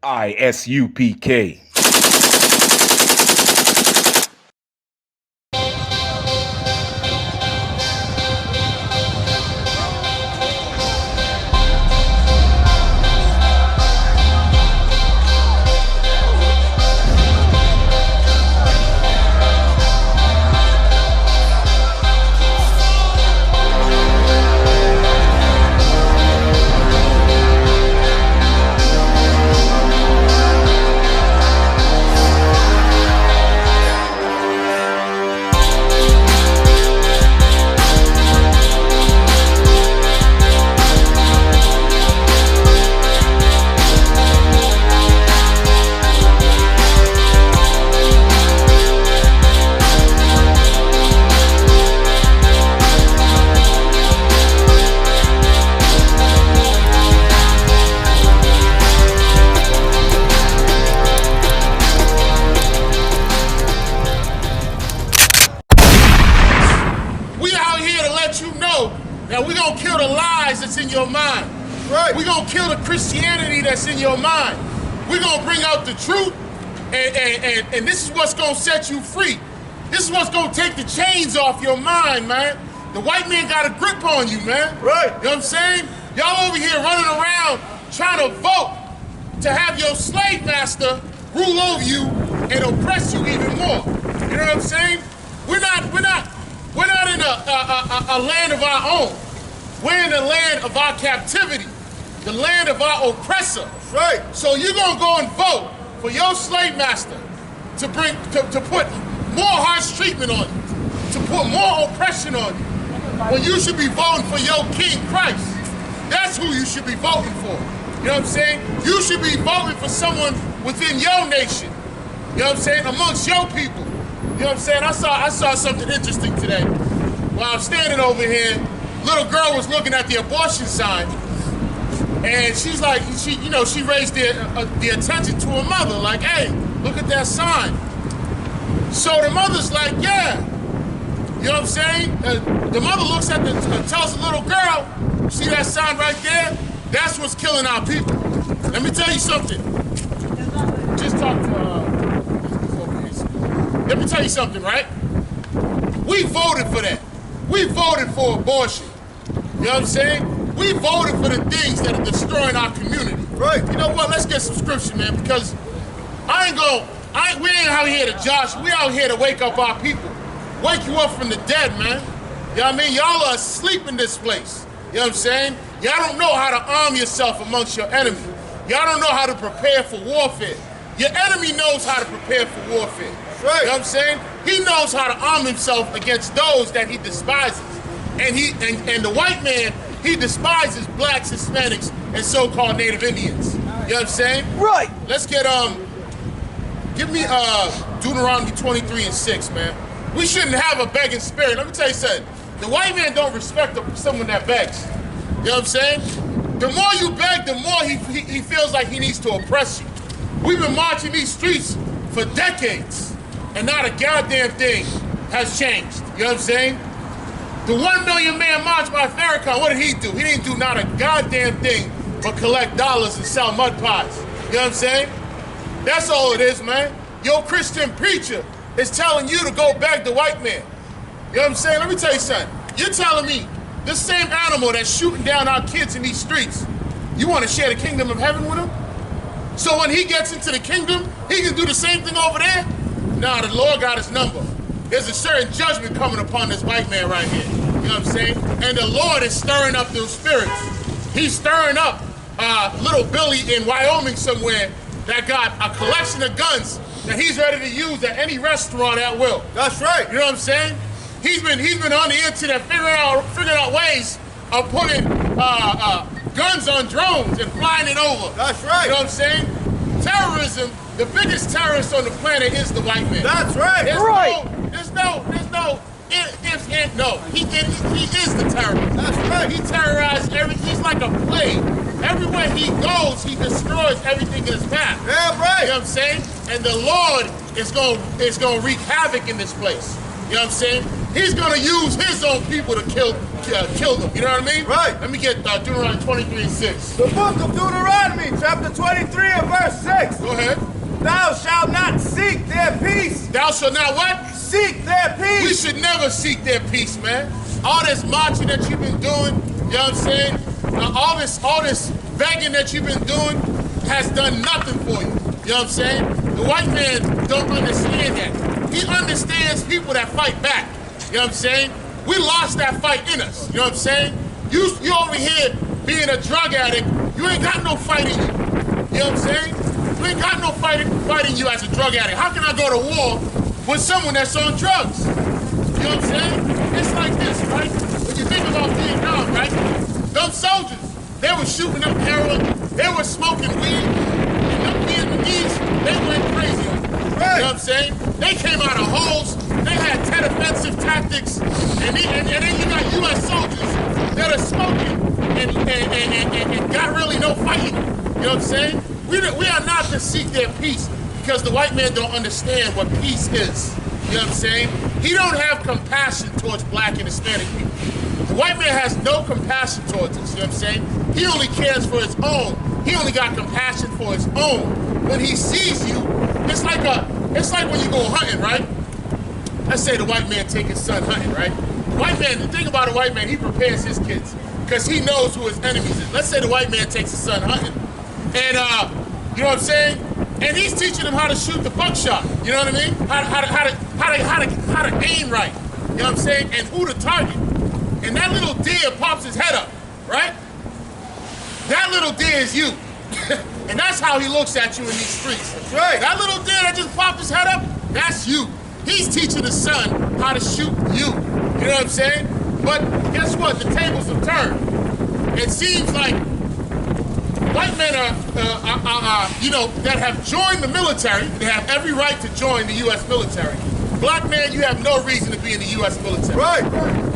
ISUPK. Now we're gonna kill the lies that's in your mind. Right. We're gonna kill the Christianity that's in your mind. We're gonna bring out the truth, and this is what's gonna set you free. This is what's gonna take the chains off your mind, man. The white man got a grip on you, man. Right. You know what I'm saying? Y'all over here running around trying to vote to have your slave master rule over you and oppress you even more. You know what I'm saying? We're not in a land of our own. We're in the land of our captivity, the land of our oppressor. That's right. So you're gonna go and vote for your slave master to put more harsh treatment on you, to put more oppression on you, when you should be voting for your King Christ. That's who you should be voting for. You know what I'm saying? You should be voting for someone within your nation. You know what I'm saying? Amongst your people. You know what I'm saying? I saw something interesting today. While I'm standing over here, little girl was looking at the abortion sign, and she's like, she raised the attention to her mother, like, hey, look at that sign. So the mother's like, yeah. You know what I'm saying? The mother looks at tells the little girl, see that sign right there? That's what's killing our people. Let me tell you something. Just talk to let me tell you something, right? We voted for that. We voted for abortion. You know what I'm saying? We voted for the things that are destroying our community. Right. You know what? Let's get some scripture, man, because we ain't out here to josh. We out here to wake up our people. Wake you up from the dead, man. You know what I mean? Y'all are asleep in this place. You know what I'm saying? Y'all don't know how to arm yourself amongst your enemy. Y'all don't know how to prepare for warfare. Your enemy knows how to prepare for warfare. Right. You know what I'm saying? He knows how to arm himself against those that he despises. And the white man, he despises blacks, Hispanics, and so-called Native Indians. You know what I'm saying? Right. Let's get, give me Deuteronomy 23:6, man. We shouldn't have a begging spirit. Let me tell you something. The white man don't respect someone that begs. You know what I'm saying? The more you beg, the more he feels like he needs to oppress you. We've been marching these streets for decades, and not a goddamn thing has changed. You know what I'm saying? The 1 million man march by Farrakhan, what did he do? He didn't do not a goddamn thing but collect dollars and sell mud pies. You know what I'm saying? That's all it is, man. Your Christian preacher is telling you to go beg the white man. You know what I'm saying? Let me tell you something. You're telling me this same animal that's shooting down our kids in these streets, you want to share the kingdom of heaven with him? So when he gets into the kingdom, he can do the same thing over there? Nah, the Lord got his number. There's a certain judgment coming upon this white man right here. You know what I'm saying? And the Lord is stirring up those spirits. He's stirring up little Billy in Wyoming somewhere that got a collection of guns that he's ready to use at any restaurant at will. That's right. You know what I'm saying? He's been on the internet figuring out ways of putting guns on drones and flying it over. That's right. You know what I'm saying? Terrorism, the biggest terrorist on the planet is the white man. That's right. There's no ifs, and no. He is the terrorist. That's right. He terrorized everything. He's like a plague. Everywhere he goes, he destroys everything in his path. Yeah, right. You know what I'm saying? And the Lord is going to wreak havoc in this place. You know what I'm saying? He's going to use his own people to kill them. You know what I mean? Right. Let me get Deuteronomy 23:6. The book of Deuteronomy, chapter 23 and verse 6. peace. Thou shalt not what? Seek their peace. We should never seek their peace, man. All this marching that you've been doing, you know what I'm saying? All this begging that you've been doing has done nothing for you. You know what I'm saying? The white man don't understand that. He understands people that fight back. You know what I'm saying? We lost that fight in us. You know what I'm saying? You over here being a drug addict, you ain't got no fight in you. You know what I'm saying? You ain't got no fight in you as a drug addict. How can I go to war with someone that's on drugs? You know what I'm saying? It's like this, right? When you think about Vietnam, right? Those soldiers, they were shooting up heroin, they were smoking weed, and them Vietnamese, they went crazy. Right. You know what I'm saying? They came out of holes, they had 10 offensive tactics, and then you got U.S. soldiers that are smoking and got really no fighting. You know what I'm saying? We are not to seek their peace because the white man don't understand what peace is. You know what I'm saying? He don't have compassion towards black and Hispanic people. The white man has no compassion towards us, you know what I'm saying? He only cares for his own. He only got compassion for his own. When he sees you, it's like when you go hunting, right? Let's say the white man take his son hunting, right? The white man, the thing about a white man, he prepares his kids because he knows who his enemies is. Let's say the white man takes his son hunting, and you know what I'm saying? And he's teaching him how to shoot the buckshot. You know what I mean? How to aim right. You know what I'm saying? And who to target. And that little deer pops his head up, right? That little deer is you. And that's how he looks at you in these streets. That's right. That little deer that just popped his head up, that's you. He's teaching his son how to shoot you. You know what I'm saying? But guess what? The tables have turned. It seems like white men you know, that have joined the military, they have every right to join the U.S. military. Black man, you have no reason to be in the U.S. military. Right.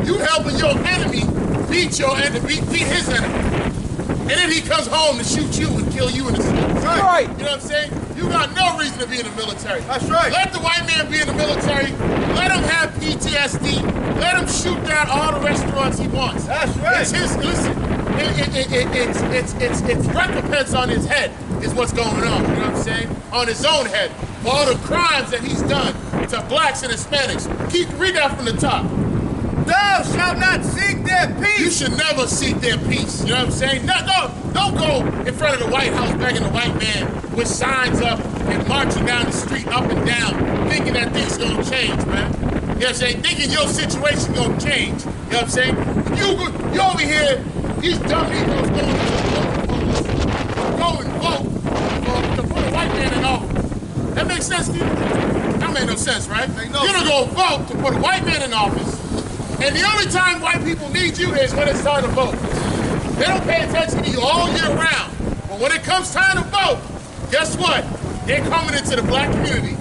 You helping your enemy beat his enemy. And then he comes home to shoot you and kill you in the street. Right. You know what I'm saying? You got no reason to be in the military. That's right. Let the white man be in the military. Let him have PTSD. Let him shoot down all the restaurants he wants. That's right. It's his, listen, it's recompense on his head is what's going on. You know what I'm saying? On his own head. All the crimes that he's done to blacks and Hispanics. Read that from the top. Thou shalt not seek their peace. You should never seek their peace. You know what I'm saying? Don't go in front of the White House begging the white man with signs up and marching down the street up and down, thinking that things gonna change, man. You know what I'm saying? Thinking your situation gonna change. You know what I'm saying? You over here, these dumb Negroes go and vote to put a white man in office. That makes sense to you? That made no sense, right? You're gonna go vote to put a white man in office. And the only time white people need you is when it's time to vote. They don't pay attention to you all year round. But when it comes time to vote, guess what? They're coming into the black community.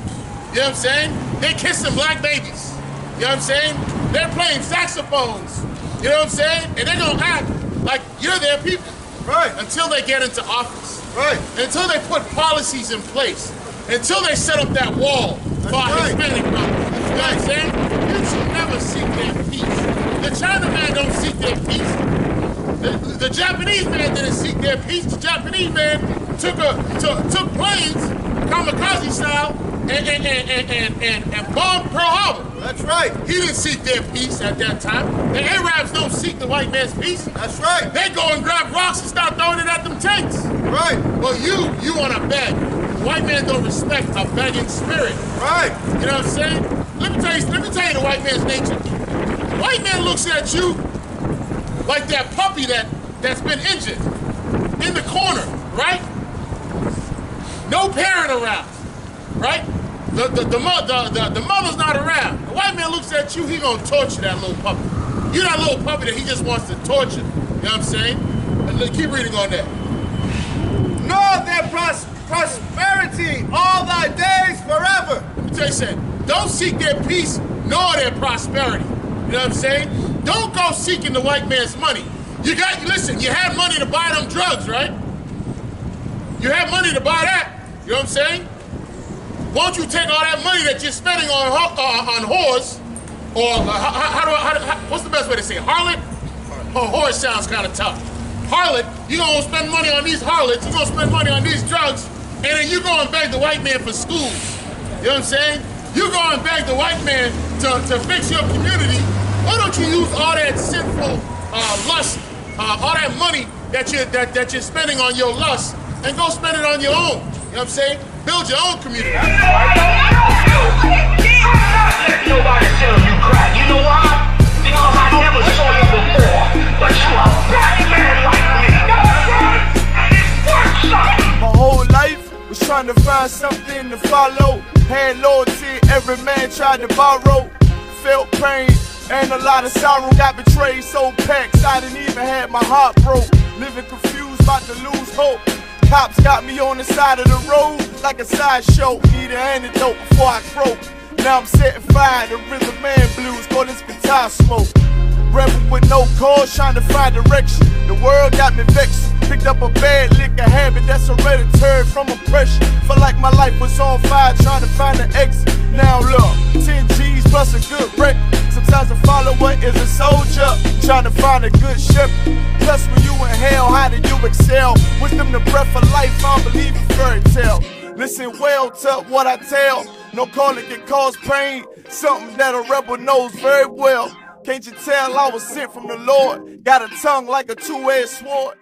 You know what I'm saying? They're kissing black babies. You know what I'm saying? They're playing saxophones. You know what I'm saying? And they're gonna act like you're their people. Right. Until they get into office. Right. Until they put policies in place. Until they set up that wall for our Hispanic brothers. You know what I'm saying? You should never seek their peace. The Chinaman don't seek their peace. The Japanese man didn't seek their peace. The Japanese man took planes, kamikaze style, and bombed Pearl Harbor. That's right. He didn't seek their peace at that time. The Arabs don't seek the white man's peace. That's right. They go and grab rocks and start throwing it at them tanks. Right. Well, you want to beg. The white man don't respect a begging spirit. Right. You know what I'm saying? Let me tell you the white man's nature. The white man looks at you like that puppy that's been injured in the corner, right? No parent around, right? The mother's not around. The white man looks at you, he gonna torture that little puppy. You that little puppy that he just wants to torture. You know what I'm saying? And keep reading on that. Nor their prosperity all thy days forever. Let me tell you something. Don't seek their peace nor their prosperity. You know what I'm saying? Don't go seeking the white man's money. Listen, you had money to buy them drugs, right? You had money to buy that. You know what I'm saying? Won't you take all that money that you're spending on whores, or what's the best way to say it? Harlot? Oh, whore sounds kind of tough. Harlot, you're gonna spend money on these harlots, you're gonna spend money on these drugs, and then you go and beg the white man for schools. You know what I'm saying? You go and beg the white man to fix your community. Why don't you use all that sinful lust, all that money that you're spending on your lust, and go spend it on your own? You know what I'm saying? Build your own community. I'm not letting nobody tell you crack. You know why? Because I never saw you before. But you a black man like me. And it works, son. My whole life was trying to find something to follow. Had loyalty, every man tried to borrow. Felt pain and a lot of sorrow. Got betrayed, sold packs, I didn't even have my heart broke. Living confused, about to lose hope. Cops got me on the side of the road like a sideshow. Need an antidote before I croak. Now I'm setting fire to rhythm man blues, call this guitar smoke. Rebel with no cause, trying to find direction. The world got me vexed. Picked up a bad liquor habit that's hereditary from oppression. Felt like my life was on fire, trying to find an exit. Now look, 10 G's plus a good wreck. Sometimes a follower is a soldier, trying to find a good shepherd. Plus when you in hell, how do you excel? Wisdom the breath of life, I don't believe in fairy tale. Listen well to what I tell. No calling can cause pain, something that a rebel knows very well. Can't you tell I was sent from the Lord? Got a tongue like a two-edged sword.